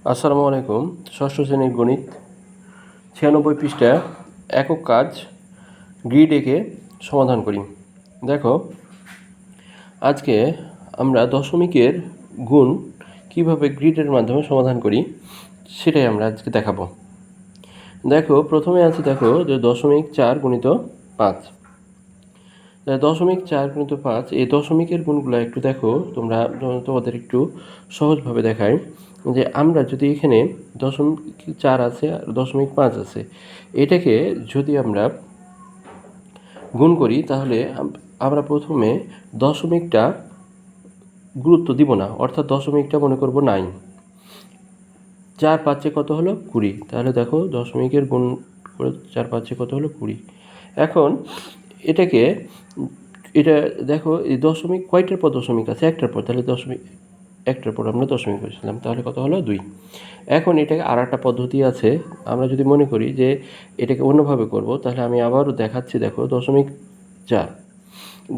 আসসালামু আলাইকুম। ষষ্ঠ শ্রেণীর গণিত 96 পৃষ্ঠা একক কাজ গ্রিড এঁকে সমাধান করি। দেখো, আজকে আমরা দশমিকের গুণ কিভাবে গ্রিডের মাধ্যমে সমাধান করি সেটাই আমরা আজকে দেখাবো। দেখো, প্রথমে আছে দেখো যে 0.4 গুণিত 5। 0.4 গুণিত 5 এই দশমিকের গুণগুলো একটু দেখো, তোমাদের একটু সহজভাবে দেখায় যে আমরা যদি এখানে 0.4 আছে আর 0.5 আছে, এটাকে যদি আমরা গুণ করি তাহলে আমরা প্রথমে দশমিকটা গুরুত্ব দিব না, অর্থাৎ দশমিকটা মনে করব 9। 4 5 কত হলো 20। তাহলে দেখো দশমিকের গুণ করে 4 5 কত হলো 20। এখন এটা দেখো, এই দশমিক কয়টার পর দশমিক আছে? একটার পর। তাহলে একটার পর আমরা দশমিক বসেছিলাম, তাহলে কত হলো 2। এখন এটাকে আর একটা পদ্ধতি আছে। আমরা যদি মনে করি যে এটাকে অন্যভাবে করব, তাহলে আমি আবারও দেখাচ্ছি। দেখো 0.4,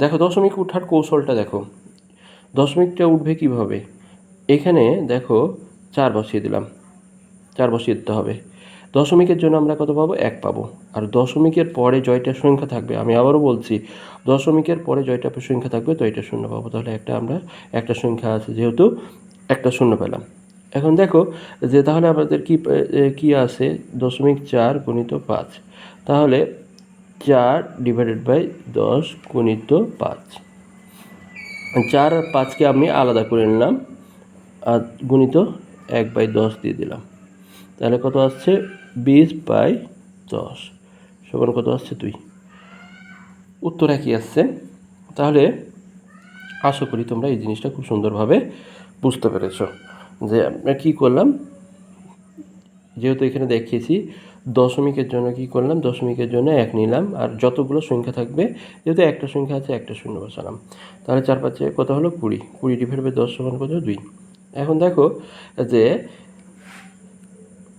দেখো দশমিক উঠার কৌশলটা দেখো। দশমিকটা উঠবে কিভাবে? এখানে দেখো 4 বসিয়ে দিলাম, 4 বসিয়ে দিতে হবে। দশমিকের জন্য আমরা কত পাবো? 1 পাবো। আর দশমিকের পরে জয়টা সংখ্যা থাকবে, আমি আবারও বলছি, দশমিকের পরে জয়টা সংখ্যা থাকবে তো এটা 0 পাবো। তাহলে আমরা একটা সংখ্যা আছে, যেহেতু একটা 0 পেলাম। এখন দেখো যে তাহলে আমাদের কি আছে? 0.4 গুণিত 5। তাহলে 4 ডিভাইডেড বাই 10 গুণিত 5। 4 আর 5কে আমি আলাদা করে নিলাম আর গুণিত 1/10 দিয়ে দিলাম। তাহলে কত আসছে? 20/10 সমান কত আসছে? 2। উত্তর একই আসছে। তাহলে আশা করি তোমরা এই জিনিসটা খুব সুন্দরভাবে বুঝতে পেরেছ যে আমরা কী করলাম। যেহেতু এখানে দেখিয়েছি দশমিকের জন্য কী করলাম, দশমিকের জন্য 1 নিলাম আর যতগুলো সংখ্যা থাকবে, যেহেতু একটা সংখ্যা আছে একটা 0 বসালাম। তাহলে 4 5 কত হলো? 20। 20 ডিভাইড বাই 10 সমান কত? 2। এখন দেখো যে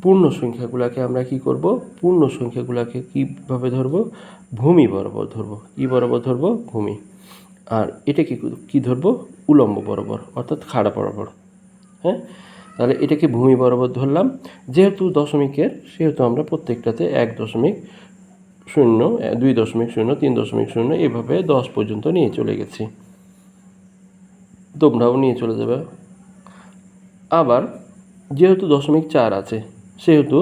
পূর্ণ সংখ্যাগুলোকে আমরা কি করব? পূর্ণ সংখ্যাগুলোকে কীভাবে ধরব? ভূমি বরাবর ধরব। কী বরাবর ধরব? ভূমি। আর এটাকে কি ধরব? উলম্ব বরাবর, অর্থাৎ খাড়া বরাবর। হ্যাঁ, তাহলে এটাকে ভূমি বরাবর ধরলাম। যেহেতু দশমিকের, সেহেতু আমরা প্রত্যেকটাতে 1.0, 2.0, 3.0 এভাবে 10 পর্যন্ত নিয়ে চলে গেছি। তোমরাও নিয়ে চলে যাবে। আবার যেহেতু 0.4 আছে, সেহেতু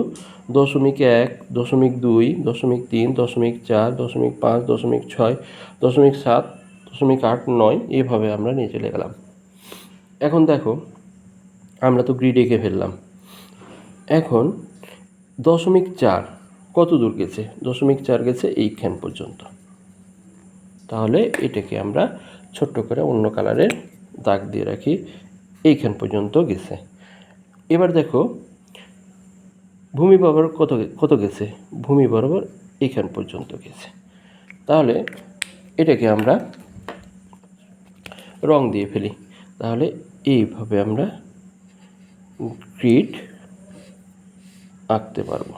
0.1, 0.2, 0.3, 0.4, 0.5, 0.6, 0.7, 0.8, 9 এভাবে আমরা নিয়ে চলে গেলাম। এখন দেখো, আমরা তো গ্রিড এঁকে ফেললাম। এখন 0.4 কত দূর গেছে? 0.4 গেছে এইখান পর্যন্ত। তাহলে এটাকে আমরা ছোট্ট করে অন্য কালারের দাগ দিয়ে রাখি। এইখান পর্যন্ত গেছে। এবার দেখো ভূমি বরাবর কত গেছে? ভূমি বরাবর এইখান পর্যন্ত গেছে। তাহলে এটাকে আমরা রং দিয়ে ফেলি। তাহলে এইভাবে আমরা গ্রিড আঁকতে পারবো।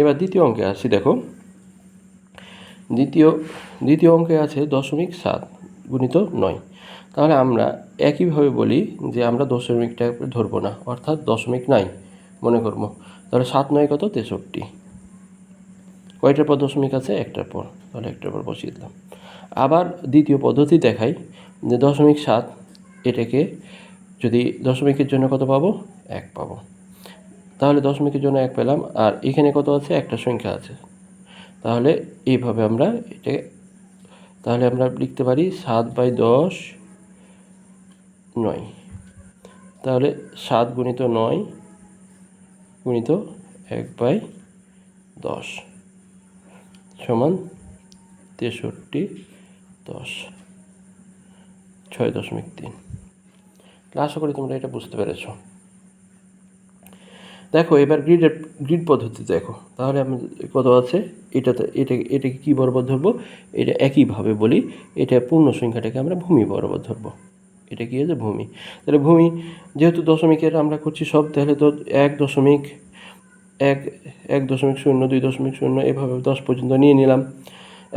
এবার দ্বিতীয় অঙ্কে আসি। দেখো দ্বিতীয় অঙ্কে আছে 0.7 গুণিত 9। তাহলে আমরা একইভাবে বলি যে আমরা দশমিকটা ধরবো না, অর্থাৎ দশমিক নাই মনে করবো। তাহলে 7 9 কত? 63। কয়টার পর দশমিক আছে? একটার পর। তাহলে একটার পর বসিয়ে দিলাম। আবার দ্বিতীয় পদ্ধতি দেখাই যে 0.7, এটাকে যদি দশমিকের জন্য কত পাবো? 1 পাবো। তাহলে দশমিকের জন্য 1 পেলাম। আর এখানে কত আছে? একটা সংখ্যা আছে। তাহলে এইভাবে আমরা তাহলে আমরা লিখতে পারি 7/10 9। তাহলে 7 গুণিত 9 গুণিত 1/10 সমান 63/10 6.3। আশা করি তোমরা এটা বুঝতে পেরেছ। দেখো এবার গ্রিড পদ্ধতি দেখো। তাহলে আমি কত আছে? এটাকে কী বরাবর ধরবো? এটা একইভাবে বলি, এটা পূর্ণ সংখ্যাটাকে আমরা ভূমি বরাবর ধরবো। এটা কী আছে ভূমি। তাহলে ভূমি যেহেতু দশমিকের আমরা করছি সব, তাহলে তো 1.1, 1.0, 2.0 এভাবে 10 পর্যন্ত নিয়ে নিলাম।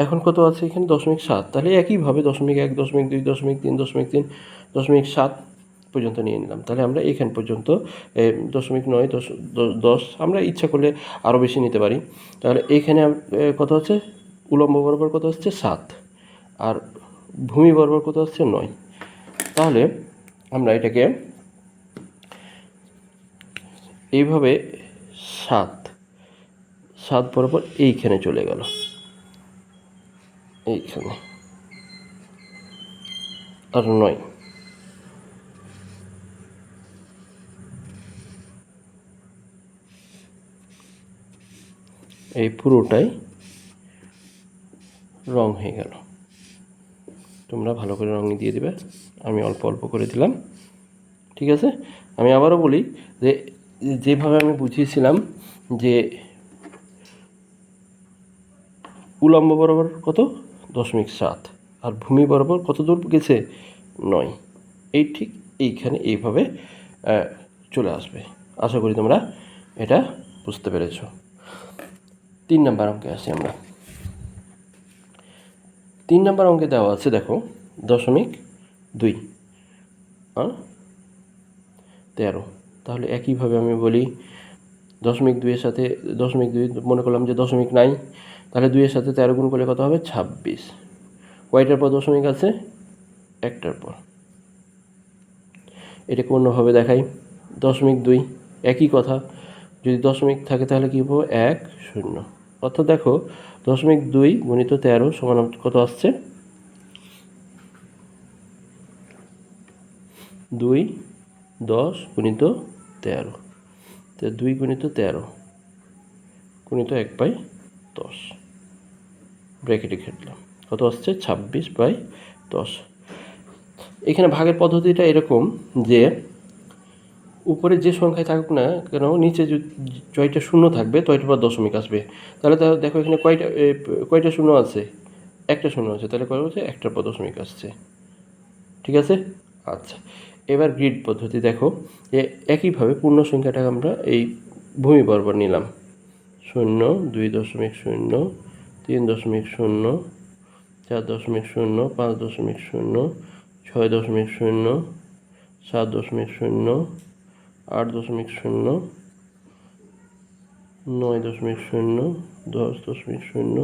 এখন কত আছে এখানে 0.7, তাহলে একইভাবে 0.1, 0.2, 0.3, 0.3, 0.7 পর্যন্ত নিয়ে নিলাম। তাহলে আমরা এখান পর্যন্ত 0.9, 10 আমরা ইচ্ছা করলে আরও বেশি নিতে পারি। তাহলে এইখানে কত হচ্ছে উলম্ব বরাবর কত হচ্ছে 7, আর ভূমি বরাবর কত হচ্ছে 9। তাহলে আমরা এটাকে এইভাবে 7 বরাবর এইখানে চলে গেল, এইখানে, আর 9। এই পুরোটাই রং হয়ে গেল। তোমরা ভালো করে রং দিয়ে দিবে, আমি অল্প অল্প করে দিলাম। ঠিক আছে, আমি আবারও বলি যে যেভাবে আমি বুঝিয়েছিলাম যে উলম্ব বরাবর কত 0.7, আর ভূমি বরাবর কত দূর গেছে 9, এই ঠিক এইখানে এইভাবে চলে আসবে। আশা করি তোমরা এটা বুঝতে পেরেছ। 3 নম্বর অঙ্কে আসি আমরা। 3 নম্বর অঙ্কে দেওয়া আছে দেখো 0.2 আর 13। তাহলে একইভাবে আমি বলি 0.2 এর সাথে 0.2 মনে করলাম যে দশমিক নাই, তাহলে 2 এর সাথে 13 গুণ করলে কত হবে 26। কয়টার পর দশমিক আছে? একটার পর। এটাকে অন্যভাবে দেখাই 0.2 একই কথা, যদি দশমিক থাকে তাহলে কী পাবো 1, 0। অর্থাৎ দেখো 0.2 গুণিত 13 সমান কত আসছে 2, 10 গুণিত 13, তো 2 গুণিত 13 গুণিত 1/10 ব্র্যাকেটে খেটলাম, কত আসছে 26/10। এখানে ভাগের পদ্ধতিটা এরকম যে উপরে যে সংখ্যায় থাকুক না কেন নিচে জয়টা শূন্য থাকবে তয়টার পর দশমিক আসবে। তাহলে দেখো এখানে কয়টা শূন্য আছে? একটা শূন্য আছে, তাহলে কয় হচ্ছে একটার পর দশমিক আসছে। ঠিক আছে, আচ্ছা। এবার গ্রিড পদ্ধতি দেখো যে একইভাবে পূর্ণ সংখ্যাটাকে আমরা এই ভূমি বরাবর নিলাম 0, 2.0, 3.0, 4.0, 5.0, 6.0, 7.0, 8.0, 9.0, 10.0,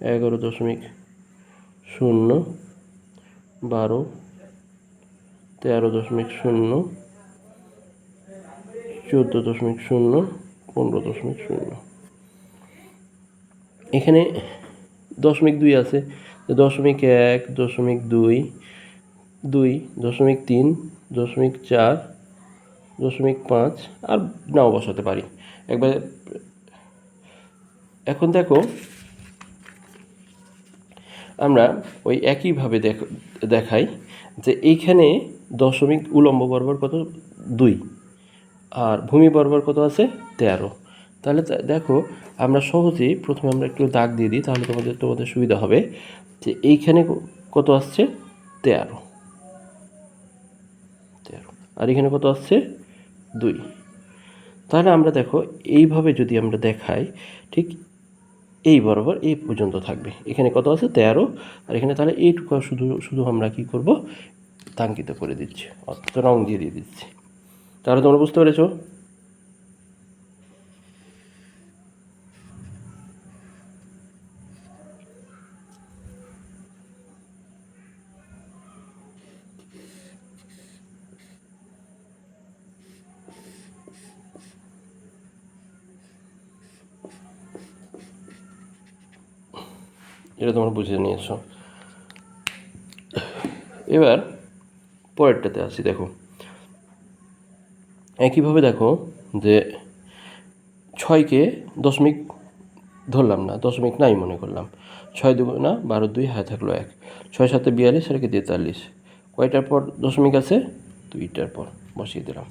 11.0, 12, 13.0, 14.0, 15.0। এখানে 0.2 আছে, 0.1, 0.2, 2, 0.3, 0.4, 0.5 আর নাও বসাতে পারি একবার। এখন দেখো আমরা ওই একইভাবে দেখাই যে এইখানে দশমিক উলম্ব বরাবর কত 2 আর ভূমি বরাবর কত আছে 13। তাহলে দেখো আমরা সহজেই প্রথমে আমরা একটু দাগ দিয়ে দিই, তাহলে তোমাদের সুবিধা হবে যে এইখানে কত আসছে 13, আর এখানে কত আসছে 2। তাহলে আমরা দেখো এইভাবে যদি আমরা দেখাই ঠিক এই বরাবর এই পর্যন্ত থাকবে। এখানে কত আছে 13, আর এখানে তাহলে এইটুকু শুধু আমরা কি করব তাঙ্কিত করে দিচ্ছি, অর্থাৎ রং দিয়ে দিচ্ছি। তাহলে তোমরা বুঝতে পেরেছো? এটা তোমরা বুঝে নিয়েছো। এবার পরেরটাতে আসি। দেখো একইভাবে দেখো যে 6কে দশমিক ধরলাম না, দশমিক নাই মনে করলাম, 6 দুগুণা 12, 2 হাতে থাকলো 1, 6 7 42 আর 43। কয়টার পর দশমিক আছে? 2টার পর বসিয়ে দিলাম।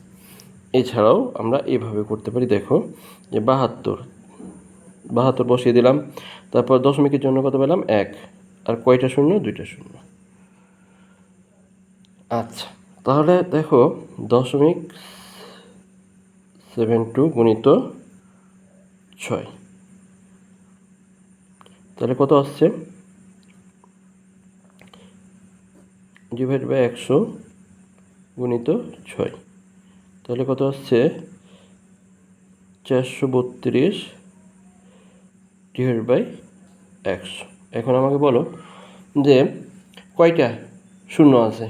এছাড়াও আমরা এভাবে করতে পারি। দেখো যে 72 বসিয়ে দিলাম, তারপর দশমিকের জন্য কত পেলাম 1, আর কয়টা শূন্য? 2টা শূন্য। আচ্ছা, তাহলে দেখো 0.72 গুণিত 6, তাহলে কত আসছে? /100 গুণিত 6, তাহলে কত আসছে? 432/100। এখন আমাকে বলো যে কয়টা শূন্য আছে?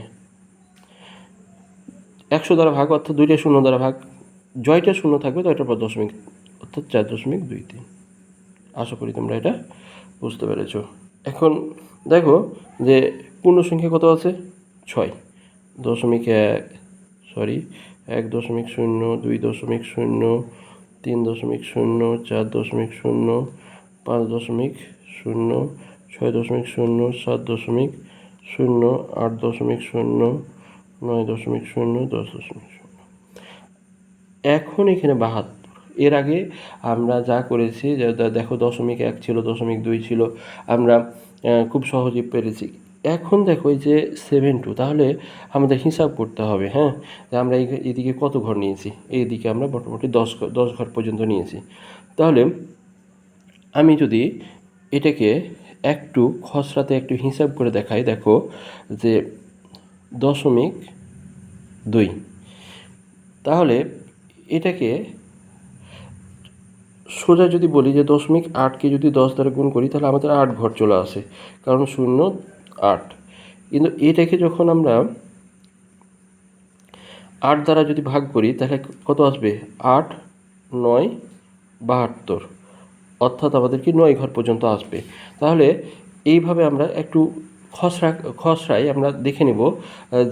100 দ্বারা ভাগ অর্থাৎ 2টা শূন্য দ্বারা ভাগ, জয়টা শূন্য থাকবে তয়টার পর দশমিক, অর্থাৎ 4.23। আশা করি তোমরা এটা বুঝতে পেরেছো। এখন দেখো যে পূর্ণ সংখ্যা কত আছে? 6, 1.0, 2.0, 3.0, 4.0, 5.0, 6.0, 7.0, 8.0, 9.0, 10.0। এখন এখানে 72। এর আগে আমরা যা করেছি, যে দেখো 0.1 ছিল, 0.2 ছিল, আমরা খুব সহজেই পেরেছি। এখন দেখো এই যে 72, তাহলে আমাদের হিসাব করতে হবে, হ্যাঁ, যে আমরা এদিকে কত ঘর নিয়েছি। এইদিকে আমরা মোটামুটি 10 ঘর পর্যন্ত নিয়েছি। তাহলে আমি যদি এটাকে একটু খসড়াতে একটু হিসাব করে দেখাই, দেখো যে 0.2, তাহলে এটাকে সোজা যদি বলি যে 0.8কে যদি 10 দ্বারা গুণ করি তাহলে আমাদের 8 ঘর চলে আসে, কারণ 0, 8। কিন্তু এটাকে যখন আমরা 8 দ্বারা যদি ভাগ করি তাহলে কত আসবে? 8, 9, 72, অর্থাৎ আমাদের কি 9 ঘর পর্যন্ত আসবে। তাহলে এইভাবে আমরা একটু খসড়ায় আমরা দেখে নেব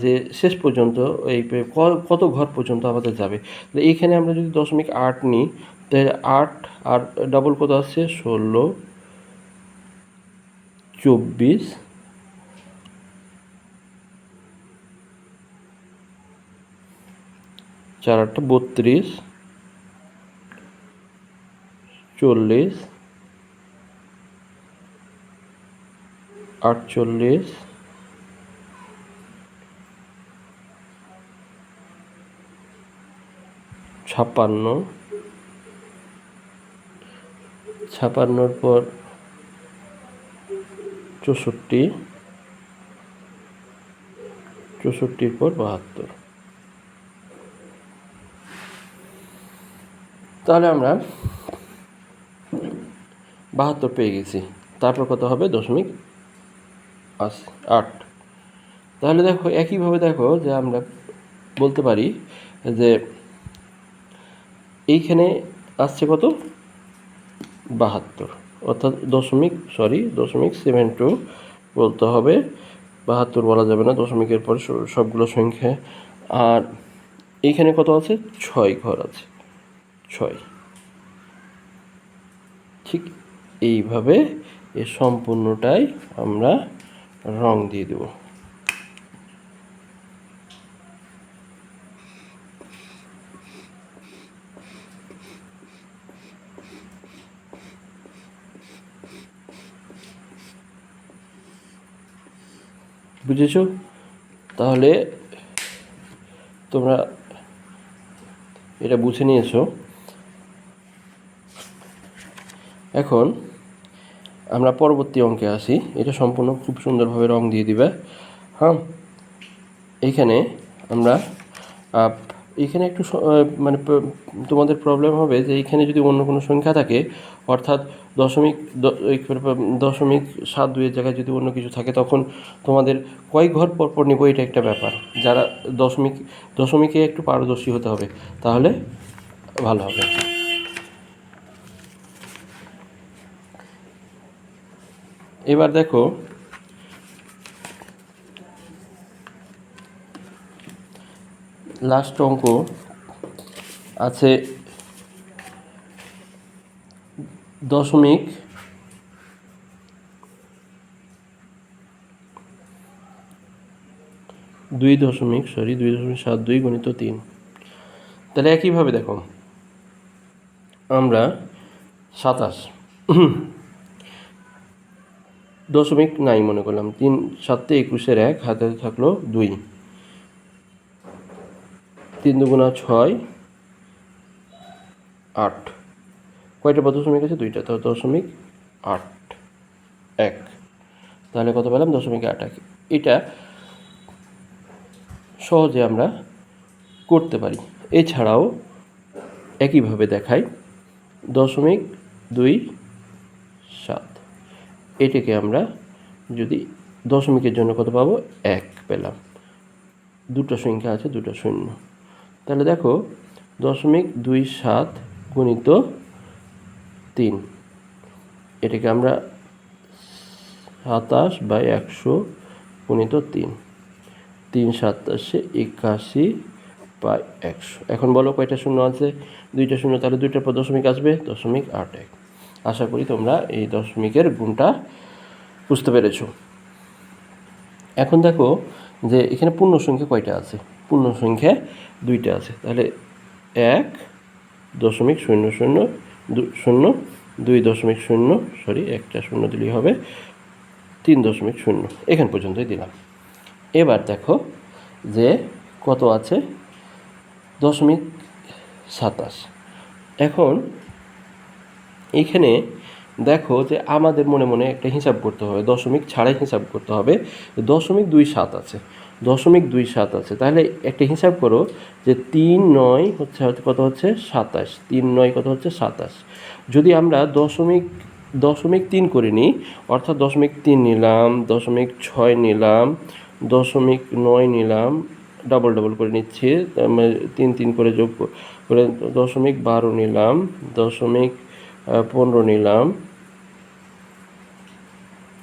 যে শেষ পর্যন্ত এই কত ঘর পর্যন্ত আমাদের যাবে। এইখানে আমরা যদি 0.8 নিই তাহলে 8 আর ডাবল কত আসছে? 16, 24, 4 8 32, 40, 48, 56, 56 পর 64, 64 পর 72। তাহলে আমরা 72 পেয়ে গেছি। তারপর কত হবে? 0.8। তাহলে দেখো একইভাবে দেখো যে আমরা বলতে পারি যে এইখানে আসছে কত? 72, অর্থাৎ 0.72 বলতে হবে, 72 বলা যাবে না, দশমিকের পর সবগুলো সংখ্যা। আর এইখানে কত আছে? 6 ঘর আছে, 6। ঠিক এইভাবে এর সম্পূর্ণটাই আমরা রং দিয়ে দেব। বুঝেছ? তাহলে তোমরা এটা বুঝে নিয়েছো। এখন আমরা পরবর্তী অঙ্কে আসি। এটা সম্পূর্ণ খুব সুন্দরভাবে রং দিয়ে দিবে, হ্যাঁ। এইখানে আমরা এখানে একটু মানে তোমাদের প্রবলেম হবে যে এইখানে যদি অন্য কোনো সংখ্যা থাকে, অর্থাৎ 0.72-এর জায়গায় যদি অন্য কিছু থাকে, তখন তোমাদের কয় ঘর পর নিব এটা একটা ব্যাপার। যারা দশমিকে একটু পারদর্শী হতে হবে, তাহলে ভালো হবে। এবার দেখো লাস্ট অঙ্ক আছে 2.72 গুণিত 3। তাহলে একইভাবে দেখো আমরা 27 দশমিক নাই মনে করলাম, 3 7 21-এর 1 হাতে থাকলো 2, 3 দুগুণা 6, 8। কয়টা পদ দশমিক আছে? 2টা, তো 0.81। তাহলে কত পেলাম? 0.81। এটা সহজে আমরা করতে পারি। এছাড়াও একইভাবে দেখাই 0.27। এটাকে আমরা যদি দশমিকের জন্য কত পাবো? 1 পেলাম। দুটো সংখ্যা আছে, দুটো শূন্য। তাহলে দেখো 0.27 গুণিত 3, এটাকে আমরা 27/100 গুণিত 3, 3 × 87/100। এখন বলো কয়টা শূন্য আছে? 2টা শূন্য, তাহলে 2টার পর দশমিক আসবে 0.81। আশা করি তোমরা এই দশমিকের গুণটা বুঝতে পেরেছো। এখন দেখো যে এখানে পূর্ণ সংখ্যা কয়টা আছে? পূর্ণ সংখ্যা 2টা আছে। তাহলে 1.0000, 2.0, সরি একটা শূন্য দিলেই হবে, 3.0। এখান পর্যন্তই দিলাম। এবার দেখো যে কত আছে? 0.27। এখন এইখানে দেখো যে আমাদের মনে মনে একটা হিসাব করতে হবে, দশমিক ছাড়াই হিসাব করতে হবে। 0.27 আছে, 0.27 আছে। তাহলে একটা হিসাব করো যে 3 × 9 হচ্ছে কত হচ্ছে? 27। 3 × 9 কত হচ্ছে? 27। যদি আমরা 0.3 করে নিই, অর্থাৎ 0.3 নিলাম, 0.6 নিলাম, 0.9 নিলাম, ডবল করে নিচ্ছি, 3 করে যোগ করে 0.12 নিলাম, 0.15 নিলাম,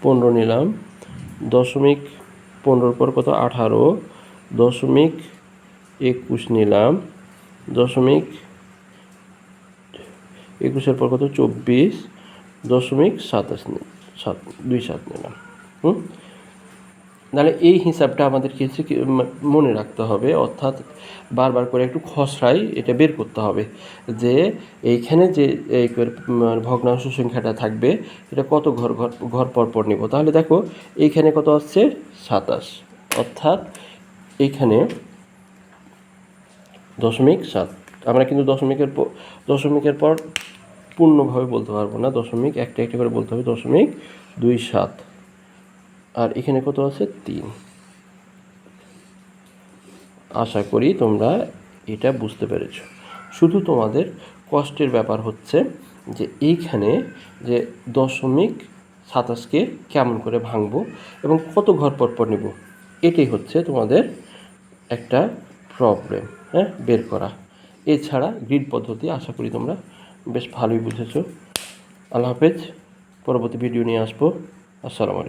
15 নিলাম, 0.15 পর কত? 18, 0.21 নিলাম, 0.21 পর কত? 24, 0.27 নিলাম। তাহলে এই হিসাবটা আমাদের কিছু মনে রাখতে হবে, অর্থাৎ বারবার করে একটু খসড়ায় এটা বের করতে হবে যে এইখানে যে এই ভগ্নাংশ সংখ্যাটা থাকবে এটা কত ঘর পর নিব। তাহলে দেখো এইখানে কত আসছে? 27, অর্থাৎ এইখানে 0.7। আমরা কিন্তু দশমিকের পর পূর্ণভাবে বলতে পারবো না, দশমিক একটা করে বলতে হবে। 0.27, আর এখানে কত আছে? 3। আশা করি তোমরা এটা বুঝতে পেরেছো। শুধু তোমাদের কষ্টের ব্যাপার হচ্ছে যে এইখানে যে 0.27কে কেমন করে ভাঙবো এবং কত ঘর পর নিব, এটাই হচ্ছে তোমাদের একটা প্রবলেম, বের করা। এছাড়া গ্রিড পদ্ধতি আশা করি তোমরা বেশ ভালোই বুঝেছো। আল্লাহ হাফেজ। পরবর্তী ভিডিও নিয়ে আসবো। আসসালামু আলাইকুম।